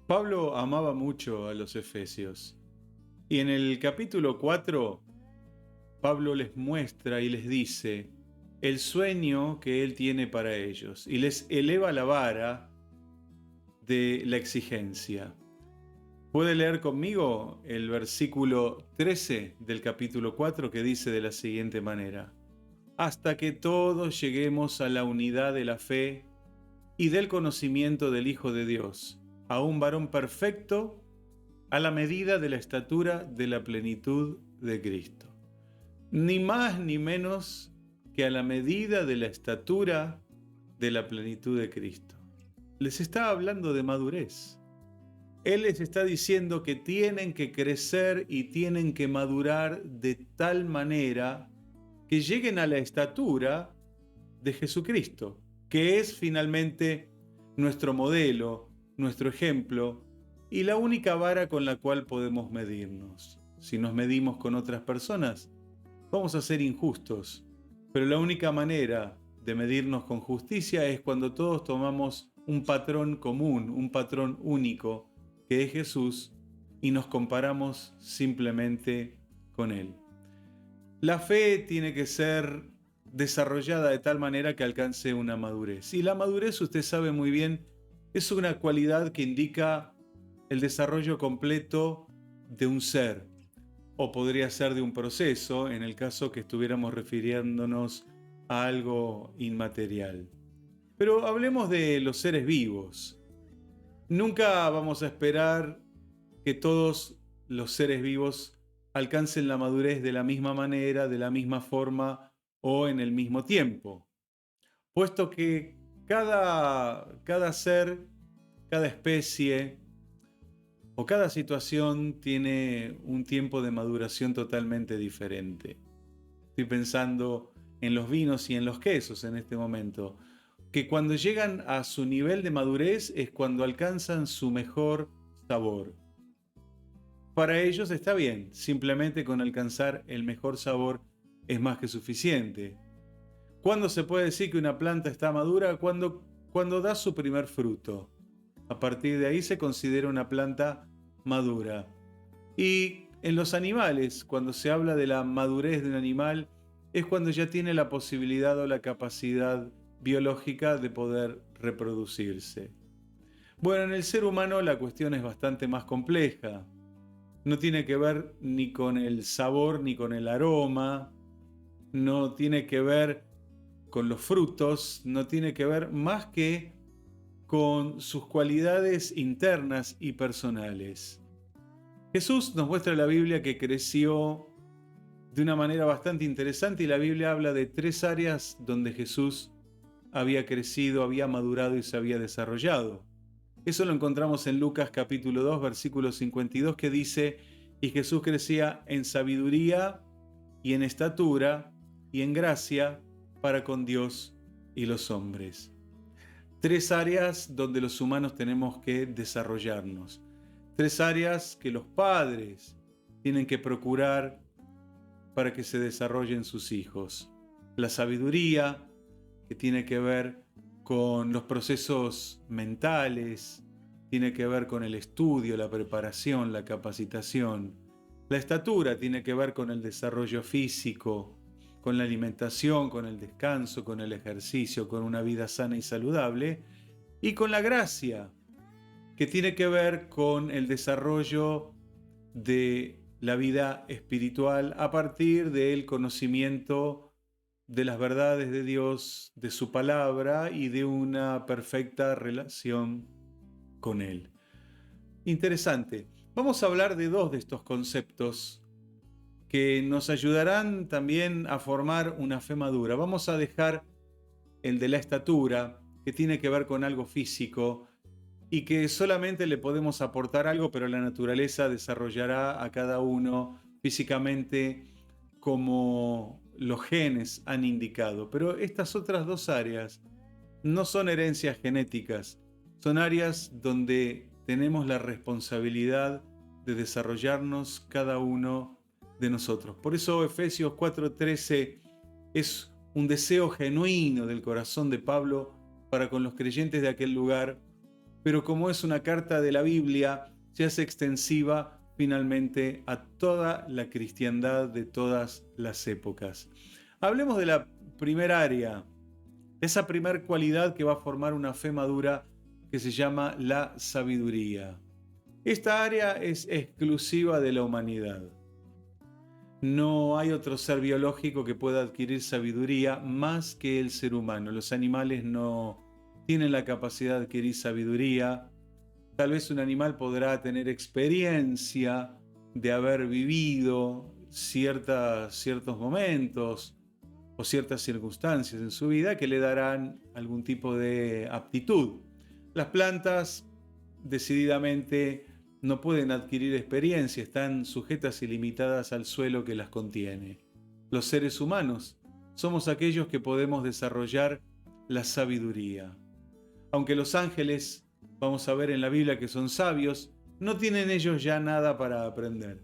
Pablo amaba mucho a los efesios y en el capítulo 4 Pablo les muestra y les dice el sueño que él tiene para ellos y les eleva la vara de la exigencia. ¿Puede leer conmigo el versículo 13 del capítulo 4 que dice de la siguiente manera? Hasta que todos lleguemos a la unidad de la fe y del conocimiento del Hijo de Dios, a un varón perfecto, a la medida de la estatura de la plenitud de Cristo. Ni más ni menos que a la medida de la estatura de la plenitud de Cristo. Les está hablando de madurez. Él les está diciendo que tienen que crecer y tienen que madurar de tal manera que lleguen a la estatura de Jesucristo, que es finalmente nuestro modelo, nuestro ejemplo y la única vara con la cual podemos medirnos. Si nos medimos con otras personas, vamos a ser injustos, pero la única manera de medirnos con justicia es cuando todos tomamos un patrón común, un patrón único, que es Jesús, y nos comparamos simplemente con Él. La fe tiene que ser desarrollada de tal manera que alcance una madurez. Y la madurez, usted sabe muy bien, es una cualidad que indica el desarrollo completo de un ser, o podría ser de un proceso, en el caso que estuviéramos refiriéndonos a algo inmaterial. Pero hablemos de los seres vivos. Nunca vamos a esperar que todos los seres vivos alcancen la madurez de la misma manera, de la misma forma o en el mismo tiempo, puesto que cada ser, cada especie o cada situación tiene un tiempo de maduración totalmente diferente. Estoy pensando en los vinos y en los quesos en este momento, que cuando llegan a su nivel de madurez es cuando alcanzan su mejor sabor. Para ellos está bien, simplemente con alcanzar el mejor sabor es más que suficiente. ¿Cuándo se puede decir que una planta está madura? Cuando da su primer fruto. A partir de ahí se considera una planta madura. Y en los animales, cuando se habla de la madurez de un animal, es cuando ya tiene la posibilidad o la capacidad biológica de poder reproducirse. Bueno, en el ser humano la cuestión es bastante más compleja. No tiene que ver ni con el sabor ni con el aroma, no tiene que ver con los frutos, no tiene que ver más que con sus cualidades internas y personales. Jesús nos muestra en la Biblia que creció de una manera bastante interesante y la Biblia habla de 3 áreas donde Jesús había crecido, había madurado y se había desarrollado. Eso lo encontramos en Lucas capítulo 2, versículo 52, que dice: y Jesús crecía en sabiduría y en estatura y en gracia para con Dios y los hombres. 3 áreas donde los humanos tenemos que desarrollarnos. 3 áreas que los padres tienen que procurar para que se desarrollen sus hijos. La sabiduría, que tiene que ver con los procesos mentales, tiene que ver con el estudio, la preparación, la capacitación. La estatura tiene que ver con el desarrollo físico, con la alimentación, con el descanso, con el ejercicio, con una vida sana y saludable. Y con la gracia, que tiene que ver con el desarrollo de la vida espiritual a partir del conocimiento de las verdades de Dios, de su palabra y de una perfecta relación con Él. Interesante. Vamos a hablar de 2 de estos conceptos que nos ayudarán también a formar una fe madura. Vamos a dejar el de la estatura, que tiene que ver con algo físico y que solamente le podemos aportar algo, pero la naturaleza desarrollará a cada uno físicamente como los genes han indicado. Pero estas otras 2 áreas no son herencias genéticas, son áreas donde tenemos la responsabilidad de desarrollarnos cada uno de nosotros. Por eso Efesios 4:13 es un deseo genuino del corazón de Pablo para con los creyentes de aquel lugar, pero como es una carta de la Biblia, se hace extensiva finalmente a toda la cristiandad de todas las épocas. Hablemos de la primera área, esa primera cualidad que va a formar una fe madura que se llama la sabiduría. Esta área es exclusiva de la humanidad. No hay otro ser biológico que pueda adquirir sabiduría más que el ser humano. Los animales no tienen la capacidad de adquirir sabiduría. Tal vez un animal podrá tener experiencia de haber vivido ciertos momentos o ciertas circunstancias en su vida que le darán algún tipo de aptitud. Las plantas decididamente no pueden adquirir experiencia, están sujetas y limitadas al suelo que las contiene. Los seres humanos somos aquellos que podemos desarrollar la sabiduría. Aunque los ángeles, vamos a ver en la Biblia que son sabios, no tienen ellos ya nada para aprender.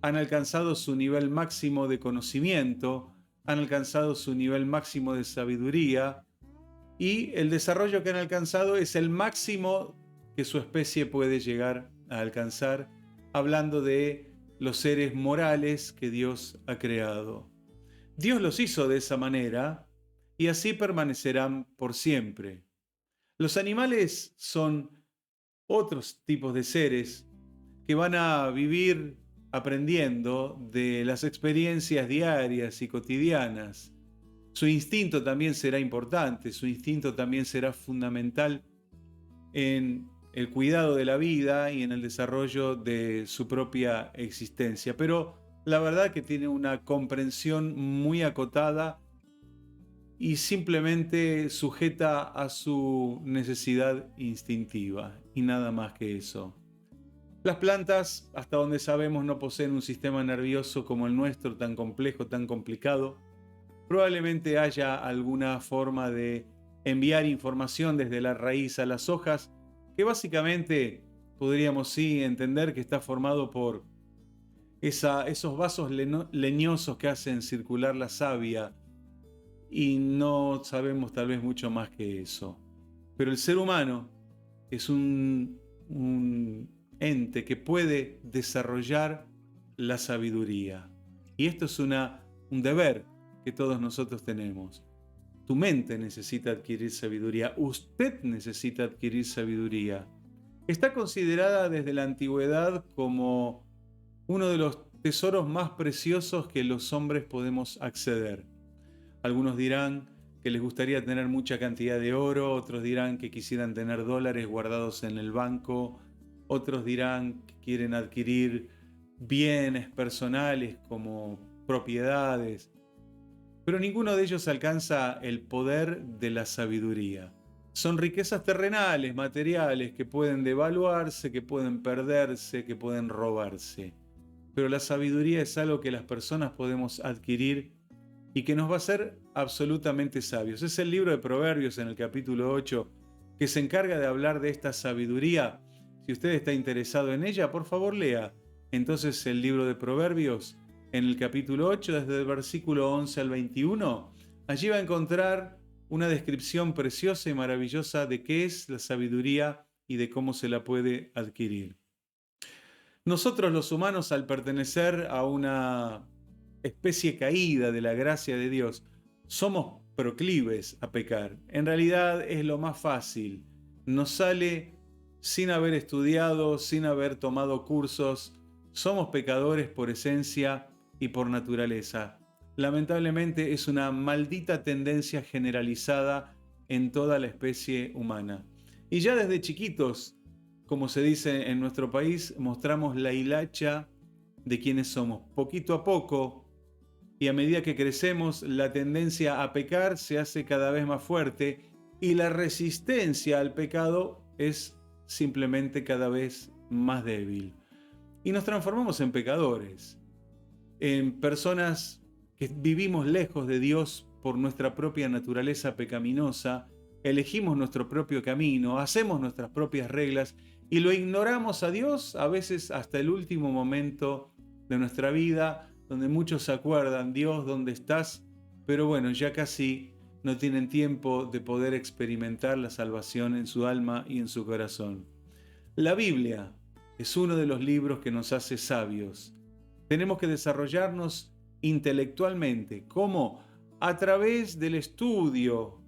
Han alcanzado su nivel máximo de conocimiento, han alcanzado su nivel máximo de sabiduría y el desarrollo que han alcanzado es el máximo que su especie puede llegar a alcanzar, hablando de los seres morales que Dios ha creado. Dios los hizo de esa manera y así permanecerán por siempre. Los animales son otros tipos de seres que van a vivir aprendiendo de las experiencias diarias y cotidianas. Su instinto también será importante, su instinto también será fundamental en el cuidado de la vida y en el desarrollo de su propia existencia. Pero la verdad que tiene una comprensión muy acotada y simplemente sujeta a su necesidad instintiva y nada más que eso. Las plantas, hasta donde sabemos, no poseen un sistema nervioso como el nuestro, tan complejo, tan complicado. Probablemente haya alguna forma de enviar información desde la raíz a las hojas, que básicamente podríamos sí entender que está formado por esos vasos leñosos que hacen circular la savia, y no sabemos tal vez mucho más que eso. Pero el ser humano es un ente que puede desarrollar la sabiduría. Y esto es un deber que todos nosotros tenemos. Tu mente necesita adquirir sabiduría. Usted necesita adquirir sabiduría. Está considerada desde la antigüedad como uno de los tesoros más preciosos que los hombres podemos acceder. Algunos dirán que les gustaría tener mucha cantidad de oro, otros dirán que quisieran tener dólares guardados en el banco, otros dirán que quieren adquirir bienes personales como propiedades, pero ninguno de ellos alcanza el poder de la sabiduría. Son riquezas terrenales, materiales, que pueden devaluarse, que pueden perderse, que pueden robarse. Pero la sabiduría es algo que las personas podemos adquirir y que nos va a hacer absolutamente sabios. Es el libro de Proverbios en el capítulo 8 que se encarga de hablar de esta sabiduría. Si usted está interesado en ella, por favor lea entonces el libro de Proverbios en el capítulo 8, desde el versículo 11 al 21. Allí va a encontrar una descripción preciosa y maravillosa de qué es la sabiduría y de cómo se la puede adquirir. Nosotros los humanos, al pertenecer a una especie caída de la gracia de Dios, somos proclives a pecar. En realidad es lo más fácil. Nos sale sin haber estudiado, sin haber tomado cursos. Somos pecadores por esencia y por naturaleza. Lamentablemente es una maldita tendencia generalizada en toda la especie humana. Y ya desde chiquitos, como se dice en nuestro país, mostramos la hilacha de quienes somos. Poquito a poco, y a medida que crecemos, la tendencia a pecar se hace cada vez más fuerte y la resistencia al pecado es simplemente cada vez más débil. Y nos transformamos en pecadores, en personas que vivimos lejos de Dios por nuestra propia naturaleza pecaminosa, elegimos nuestro propio camino, hacemos nuestras propias reglas y lo ignoramos a Dios a veces hasta el último momento de nuestra vida, donde muchos se acuerdan: Dios, ¿dónde estás? Pero bueno, ya casi no tienen tiempo de poder experimentar la salvación en su alma y en su corazón. La Biblia es uno de los libros que nos hace sabios. Tenemos que desarrollarnos intelectualmente. ¿Cómo? A través del estudio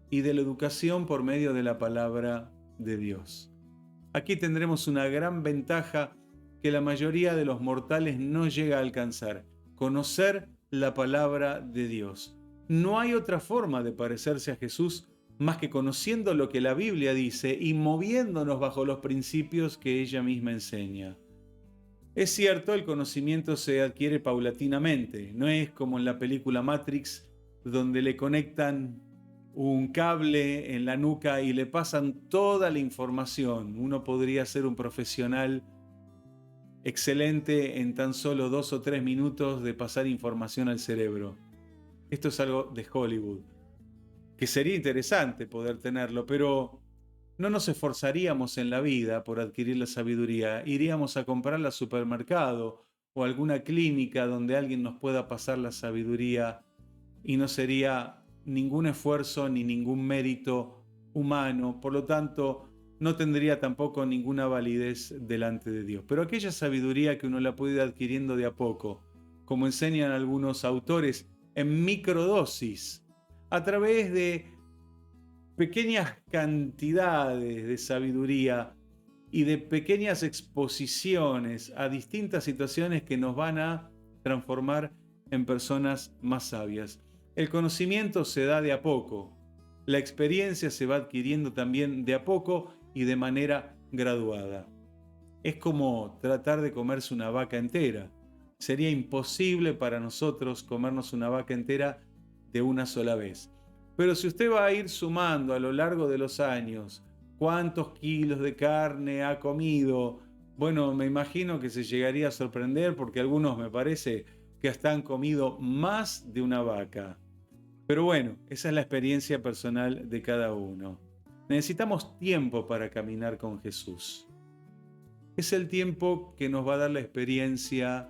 y de la educación por medio de la palabra de Dios. Aquí tendremos una gran ventaja que la mayoría de los mortales no llega a alcanzar: conocer la palabra de Dios. No hay otra forma de parecerse a Jesús más que conociendo lo que la Biblia dice y moviéndonos bajo los principios que ella misma enseña. Es cierto, el conocimiento se adquiere paulatinamente, no es como en la película Matrix, donde le conectan un cable en la nuca y le pasan toda la información. Uno podría ser un profesional excelente en tan solo 2 o 3 minutos de pasar información al cerebro. Esto es algo de Hollywood, que sería interesante poder tenerlo, pero no nos esforzaríamos en la vida por adquirir la sabiduría. Iríamos a comprarla al supermercado o a alguna clínica donde alguien nos pueda pasar la sabiduría, y no sería ningún esfuerzo ni ningún mérito humano. Por lo tanto, no tendría tampoco ninguna validez delante de Dios. Pero aquella sabiduría que uno la puede ir adquiriendo de a poco, como enseñan algunos autores, en microdosis, a través de pequeñas cantidades de sabiduría y de pequeñas exposiciones a distintas situaciones que nos van a transformar en personas más sabias. El conocimiento se da de a poco, la experiencia se va adquiriendo también de a poco y de manera graduada. Es como tratar de comerse una vaca entera. Sería imposible para nosotros comernos una vaca entera de una sola vez. Pero si usted va a ir sumando a lo largo de los años cuántos kilos de carne ha comido, bueno, me imagino que se llegaría a sorprender, porque algunos me parece que hasta han comido más de una vaca. Pero bueno, esa es la experiencia personal de cada uno. Necesitamos tiempo para caminar con Jesús. Es el tiempo que nos va a dar la experiencia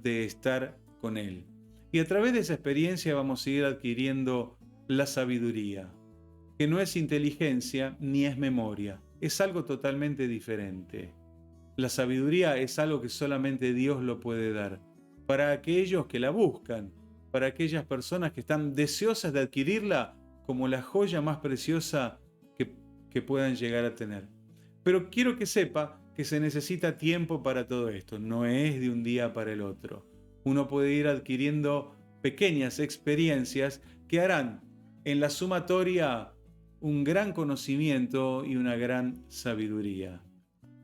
de estar con Él. Y a través de esa experiencia vamos a ir adquiriendo la sabiduría, que no es inteligencia ni es memoria, es algo totalmente diferente. La sabiduría es algo que solamente Dios lo puede dar, para aquellos que la buscan, para aquellas personas que están deseosas de adquirirla como la joya más preciosa que puedan llegar a tener. Pero quiero que sepa que se necesita tiempo para todo esto, no es de un día para el otro. Uno puede ir adquiriendo pequeñas experiencias que harán en la sumatoria un gran conocimiento y una gran sabiduría.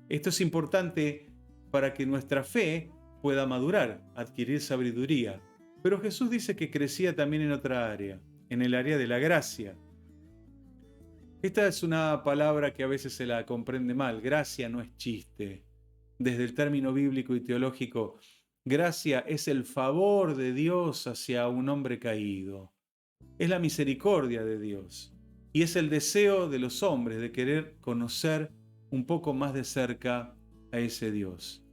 Esto es importante para que nuestra fe pueda madurar, adquirir sabiduría. Pero Jesús dice que crecía también en otra área, en el área de la gracia. Esta es una palabra que a veces se la comprende mal. Gracia no es chiste. Desde el término bíblico y teológico, gracia es el favor de Dios hacia un hombre caído. Es la misericordia de Dios. Y es el deseo de los hombres de querer conocer un poco más de cerca a ese Dios.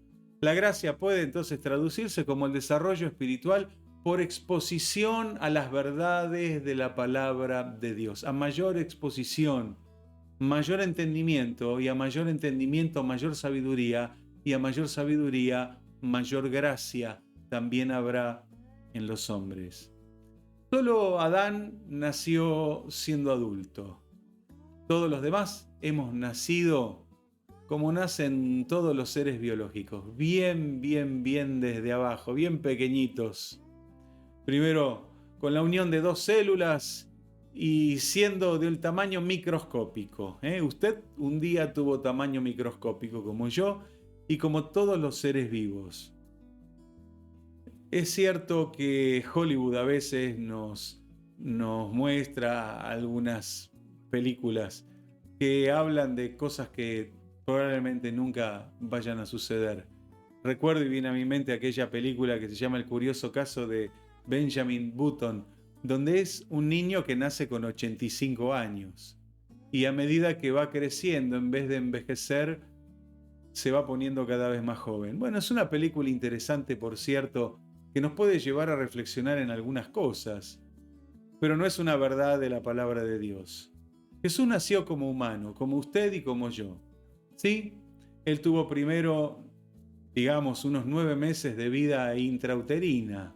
La gracia puede entonces traducirse como el desarrollo espiritual por exposición a las verdades de la palabra de Dios. A mayor exposición, mayor entendimiento, y a mayor entendimiento, mayor sabiduría, y a mayor sabiduría, mayor gracia también habrá en los hombres. Solo Adán nació siendo adulto. Todos los demás hemos nacido como nacen todos los seres biológicos, bien desde abajo, bien pequeñitos. Primero con la unión de dos células y siendo del tamaño microscópico. Usted un día tuvo tamaño microscópico como yo y como todos los seres vivos. Es cierto que Hollywood a veces nos muestra algunas películas que hablan de cosas que probablemente nunca vayan a suceder. Recuerdo y viene a mi mente aquella película que se llama El curioso caso de Benjamin Button, donde es un niño que nace con 85 años y a medida que va creciendo, en vez de envejecer, se va poniendo cada vez más joven. Bueno, es una película interesante, por cierto, que nos puede llevar a reflexionar en algunas cosas. pero no es una verdad de la palabra de Dios. Jesús nació como humano, como usted y como yo. Sí, él tuvo primero, digamos, unos 9 meses de vida intrauterina.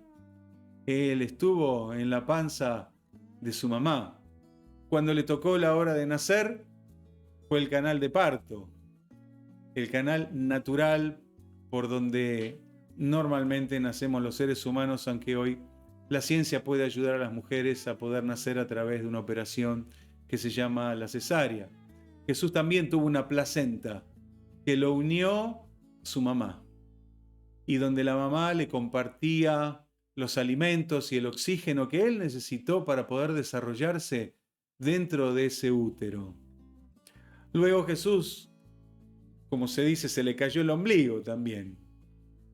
Él estuvo en la panza de su mamá. Cuando le tocó la hora de nacer, fue el canal de parto, el canal natural por donde normalmente nacemos los seres humanos, aunque hoy la ciencia puede ayudar a las mujeres a poder nacer a través de una operación que se llama la cesárea. Jesús también tuvo una placenta que lo unió a su mamá y donde la mamá le compartía los alimentos y el oxígeno que él necesitó para poder desarrollarse dentro de ese útero. Luego Jesús, como se dice, se le cayó el ombligo también.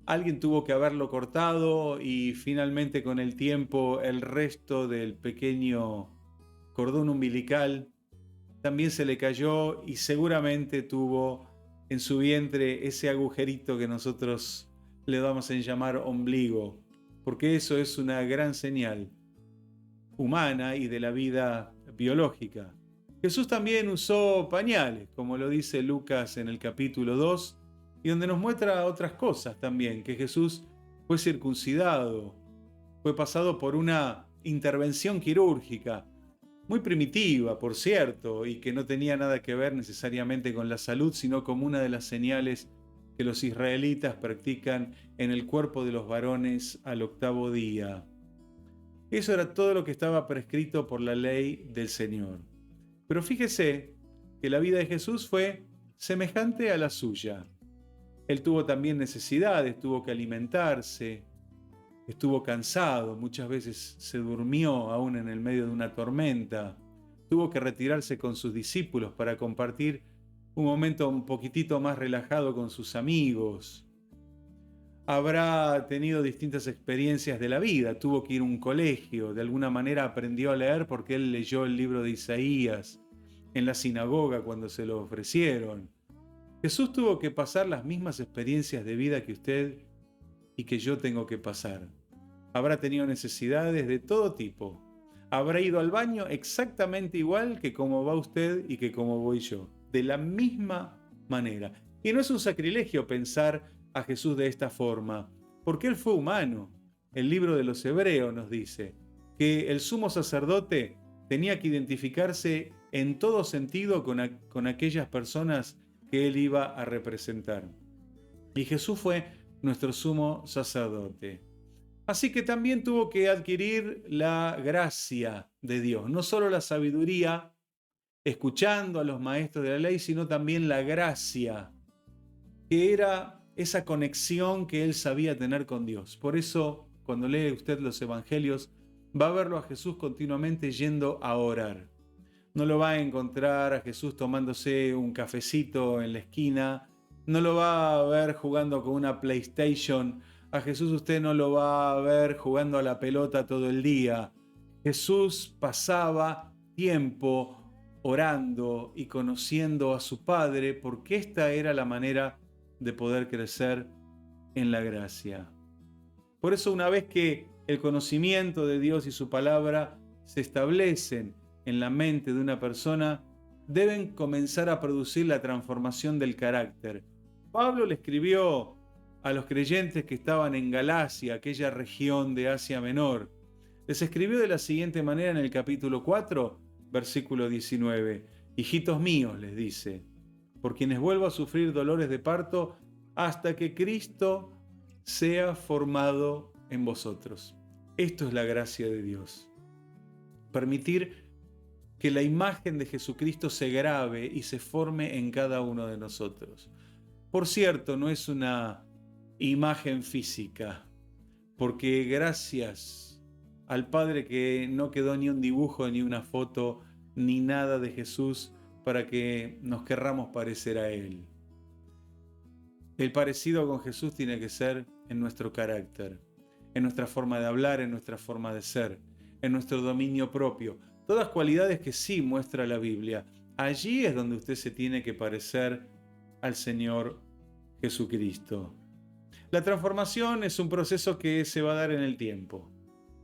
Alguien tuvo que haberlo cortado y finalmente con el tiempo el resto del pequeño cordón umbilical también se le cayó y seguramente tuvo en su vientre ese agujerito que nosotros le vamos a llamar ombligo, porque eso es una gran señal humana y de la vida biológica. Jesús también usó pañales, como lo dice Lucas en el capítulo 2, y donde nos muestra otras cosas también, que Jesús fue circuncidado, fue pasado por una intervención quirúrgica, muy primitiva, por cierto, y que no tenía nada que ver necesariamente con la salud, sino como una de las señales que los israelitas practican en el cuerpo de los varones al 8º día. Eso era todo lo que estaba prescrito por la ley del Señor. Pero fíjese que la vida de Jesús fue semejante a la suya. Él tuvo también necesidades, tuvo que alimentarse, estuvo cansado, muchas veces se durmió aún en el medio de una tormenta, tuvo que retirarse con sus discípulos para compartir un momento un poquitito más relajado con sus amigos. Habrá tenido distintas experiencias de la vida, tuvo que ir a un colegio, de alguna manera aprendió a leer porque él leyó el libro de Isaías en la sinagoga cuando se lo ofrecieron. Jesús tuvo que pasar las mismas experiencias de vida que usted y que yo tengo que pasar. Habrá tenido necesidades de todo tipo. Habrá ido al baño exactamente igual que como va usted y que como voy yo. De la misma manera. Y no es un sacrilegio pensar a Jesús de esta forma, porque Él fue humano. El libro de los Hebreos nos dice que el sumo sacerdote tenía que identificarse en todo sentido con aquellas personas que Él iba a representar. Y Jesús fue nuestro sumo sacerdote. Así que también tuvo que adquirir la gracia de Dios, no solo la sabiduría, escuchando a los maestros de la ley, sino también la gracia, que era esa conexión que él sabía tener con Dios. Por eso, cuando lee usted los evangelios, va a verlo a Jesús continuamente yendo a orar. No lo va a encontrar a Jesús tomándose un cafecito en la esquina, no lo va a ver jugando con una PlayStation. A Jesús usted no lo va a ver jugando a la pelota todo el día. Jesús pasaba tiempo orando y conociendo a su Padre porque esta era la manera de poder crecer en la gracia. Por eso una vez que el conocimiento de Dios y su palabra se establecen en la mente de una persona, deben comenzar a producir la transformación del carácter. Pablo le escribió a los creyentes que estaban en Galacia, aquella región de Asia Menor. Les escribió de la siguiente manera en el capítulo 4, versículo 19. Hijitos míos, les dice, por quienes vuelvo a sufrir dolores de parto hasta que Cristo sea formado en vosotros. Esto es la gracia de Dios. Permitir que la imagen de Jesucristo se grabe y se forme en cada uno de nosotros. Por cierto, no es una imagen física, porque gracias al Padre que no quedó ni un dibujo, ni una foto, ni nada de Jesús para que nos querramos parecer a Él. El parecido con Jesús tiene que ser en nuestro carácter, en nuestra forma de hablar, en nuestra forma de ser, en nuestro dominio propio. Todas cualidades que sí muestra la Biblia. Allí es donde usted se tiene que parecer al Señor Jesucristo. La transformación es un proceso que se va a dar en el tiempo.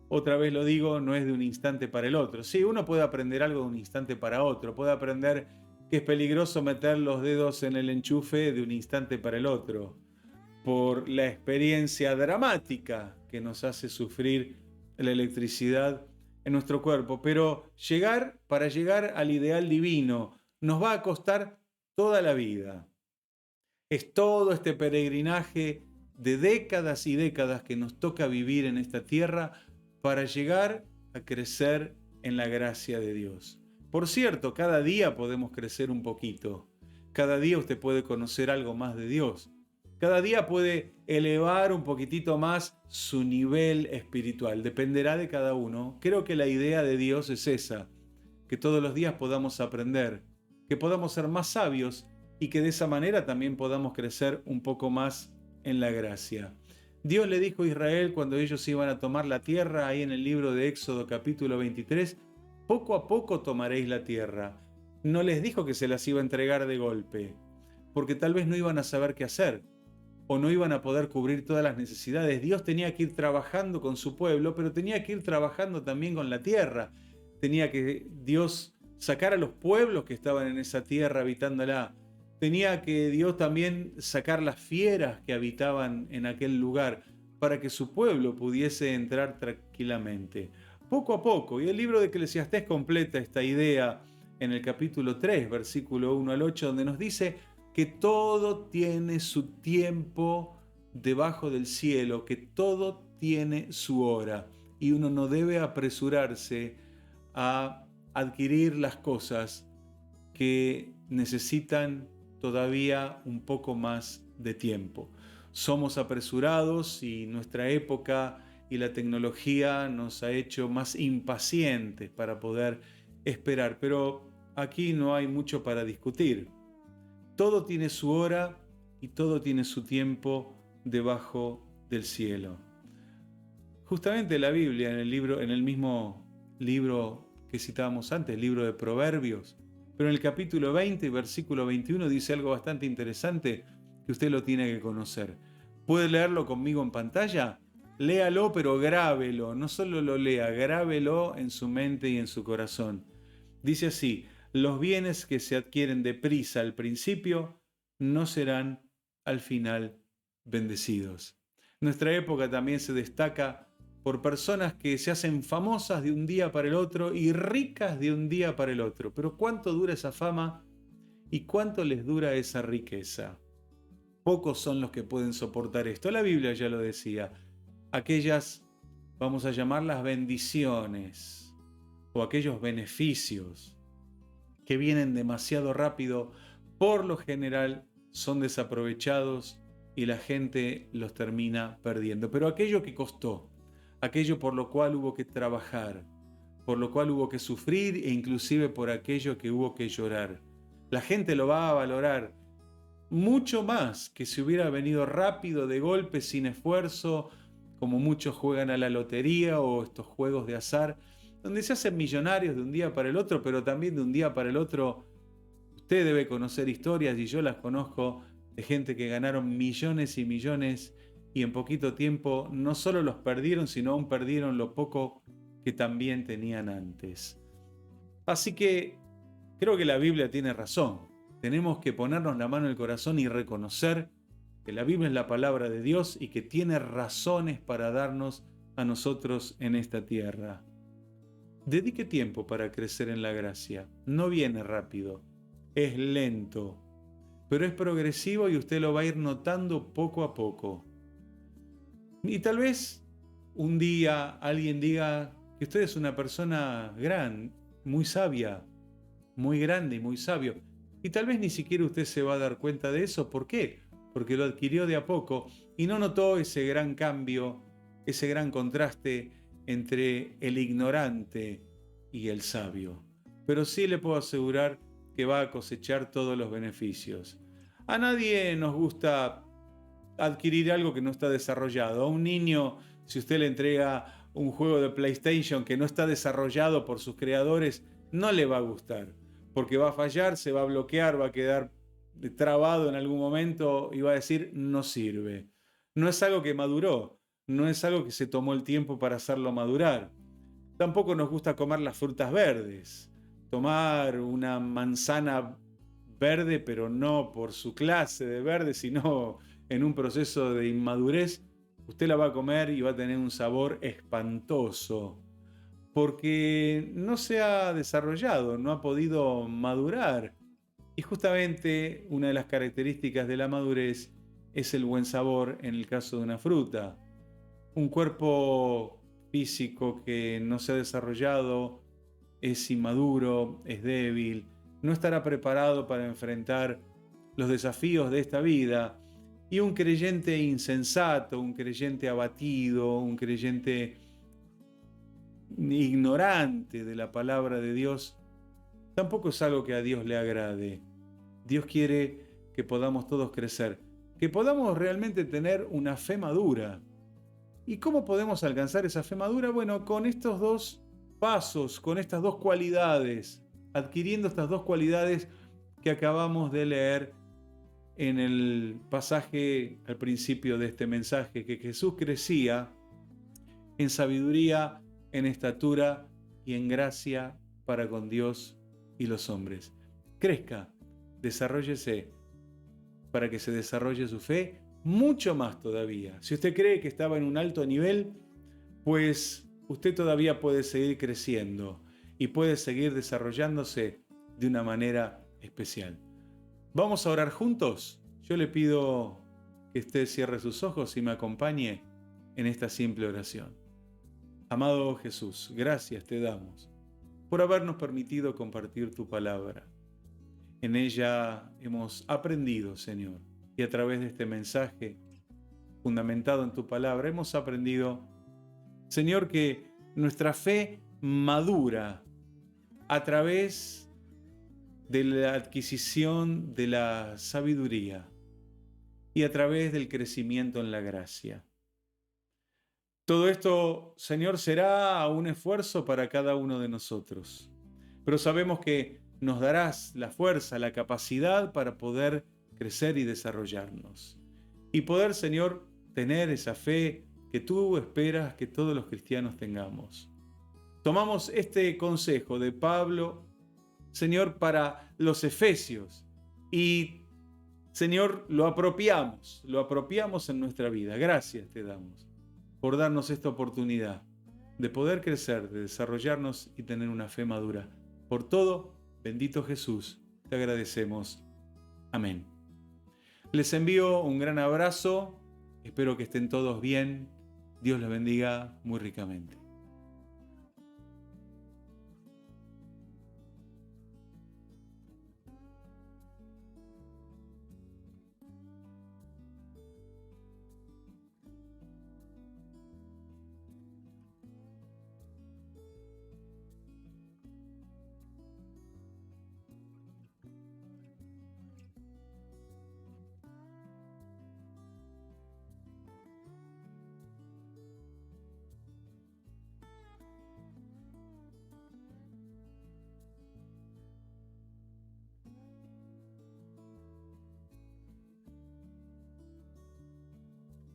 otra vez lo digo, no es de un instante para el otro. Sí, uno puede aprender algo de un instante para otro, puede aprender que es peligroso meter los dedos en el enchufe de un instante para el otro, por la experiencia dramática que nos hace sufrir la electricidad en nuestro cuerpo. Pero para llegar al ideal divino, nos va a costar toda la vida. Es todo este peregrinaje de décadas y décadas que nos toca vivir en esta tierra para llegar a crecer en la gracia de Dios. Por cierto, cada día podemos crecer un poquito. Cada día usted puede conocer algo más de Dios. Cada día puede elevar un poquitito más su nivel espiritual. Dependerá de cada uno. Creo que la idea de Dios es esa, que todos los días podamos aprender, que podamos ser más sabios y que de esa manera también podamos crecer un poco más en la gracia. Dios le dijo a Israel cuando ellos iban a tomar la tierra, ahí en el libro de Éxodo capítulo 23, poco a poco tomaréis la tierra. No les dijo que se las iba a entregar de golpe, porque tal vez no iban a saber qué hacer o no iban a poder cubrir todas las necesidades. Dios tenía que ir trabajando con su pueblo, pero tenía que ir trabajando también con la tierra. Tenía que Dios sacar a los pueblos que estaban en esa tierra habitándola. Tenía que Dios también sacar las fieras que habitaban en aquel lugar para que su pueblo pudiese entrar tranquilamente. Poco a poco, y el libro de Eclesiastés completa esta idea en el capítulo 3, versículo 1 al 8, donde nos dice que todo tiene su tiempo debajo del cielo, que todo tiene su hora, y uno no debe apresurarse a adquirir las cosas que necesitan todavía un poco más de tiempo. Somos apresurados y nuestra época y la tecnología nos ha hecho más impacientes para poder esperar, pero aquí no hay mucho para discutir. Todo tiene su hora y todo tiene su tiempo debajo del cielo. Justamente la Biblia, en el mismo libro que citábamos antes, el libro de Proverbios, pero en el capítulo 20, versículo 21, dice algo bastante interesante que usted lo tiene que conocer. ¿Puede leerlo conmigo en pantalla? Léalo, pero grábelo. No solo lo lea, grábelo en su mente y en su corazón. Dice así: los bienes que se adquieren deprisa al principio no serán al final bendecidos. Nuestra época también se destaca por personas que se hacen famosas de un día para el otro y ricas de un día para el otro. Pero ¿cuánto dura esa fama y cuánto les dura esa riqueza? Pocos son los que pueden soportar esto. La Biblia ya lo decía. Aquellas, vamos a llamarlas bendiciones o aquellos beneficios que vienen demasiado rápido, por lo general son desaprovechados y la gente los termina perdiendo. Pero aquello que costó, aquello por lo cual hubo que trabajar, por lo cual hubo que sufrir e inclusive por aquello que hubo que llorar, la gente lo va a valorar mucho más que si hubiera venido rápido, de golpe, sin esfuerzo, como muchos juegan a la lotería o estos juegos de azar, donde se hacen millonarios de un día para el otro, pero también de un día para el otro. Usted debe conocer historias, y yo las conozco, de gente que ganaron millones y millones y en poquito tiempo no solo los perdieron, sino aún perdieron lo poco que también tenían antes. Así que creo que la Biblia tiene razón. Tenemos que ponernos la mano en el corazón y reconocer que la Biblia es la palabra de Dios y que tiene razones para darnos a nosotros en esta tierra. Dedique tiempo para crecer en la gracia. No viene rápido, es lento, pero es progresivo y usted lo va a ir notando poco a poco. Y tal vez un día alguien diga que usted es una persona gran, muy sabia, muy grande y muy sabio. Y tal vez ni siquiera usted se va a dar cuenta de eso. ¿Por qué? Porque lo adquirió de a poco y no notó ese gran cambio, ese gran contraste entre el ignorante y el sabio. Pero sí le puedo asegurar que va a cosechar todos los beneficios. A nadie nos gusta adquirir algo que no está desarrollado. A un niño, si usted le entrega un juego de PlayStation que no está desarrollado por sus creadores, no le va a gustar, porque va a fallar, se va a bloquear, va a quedar trabado en algún momento y va a decir no sirve. No es algo que maduró, no es algo que se tomó el tiempo para hacerlo madurar. Tampoco nos gusta comer las frutas verdes. Tomar una manzana verde, pero no por su clase de verde, sino en un proceso de inmadurez, usted la va a comer y va a tener un sabor espantoso, porque no se ha desarrollado, no ha podido madurar. Y justamente una de las características de la madurez es el buen sabor en el caso de una fruta. Un cuerpo físico que no se ha desarrollado es inmaduro, es débil, no estará preparado para enfrentar los desafíos de esta vida. Y un creyente insensato, un creyente abatido, un creyente ignorante de la palabra de Dios, tampoco es algo que a Dios le agrade. Dios quiere que podamos todos crecer, que podamos realmente tener una fe madura. ¿Y cómo podemos alcanzar esa fe madura? Bueno, con estos dos pasos, con estas dos cualidades, adquiriendo estas dos cualidades que acabamos de leer en el pasaje al principio de este mensaje, que Jesús crecía en sabiduría, en estatura y en gracia para con Dios y los hombres. Crezca, desarróllese para que se desarrolle su fe mucho más todavía. Si usted cree que estaba en un alto nivel, pues usted todavía puede seguir creciendo y puede seguir desarrollándose de una manera especial. ¿Vamos a orar juntos? Yo le pido que usted cierre sus ojos y me acompañe en esta simple oración. Amado Jesús, gracias te damos por habernos permitido compartir tu palabra. En ella hemos aprendido, Señor, y a través de este mensaje fundamentado en tu palabra, hemos aprendido, Señor, que nuestra fe madura a través de la adquisición de la sabiduría y a través del crecimiento en la gracia. Todo esto, Señor, será un esfuerzo para cada uno de nosotros, pero sabemos que nos darás la fuerza, la capacidad para poder crecer y desarrollarnos. Y poder, Señor, tener esa fe que tú esperas que todos los cristianos tengamos. Tomamos este consejo de Pablo, Señor, para los efesios y, Señor, lo apropiamos en nuestra vida. Gracias te damos por darnos esta oportunidad de poder crecer, de desarrollarnos y tener una fe madura. Por todo, bendito Jesús, te agradecemos. Amén. Les envío un gran abrazo, espero que estén todos bien. Dios los bendiga muy ricamente.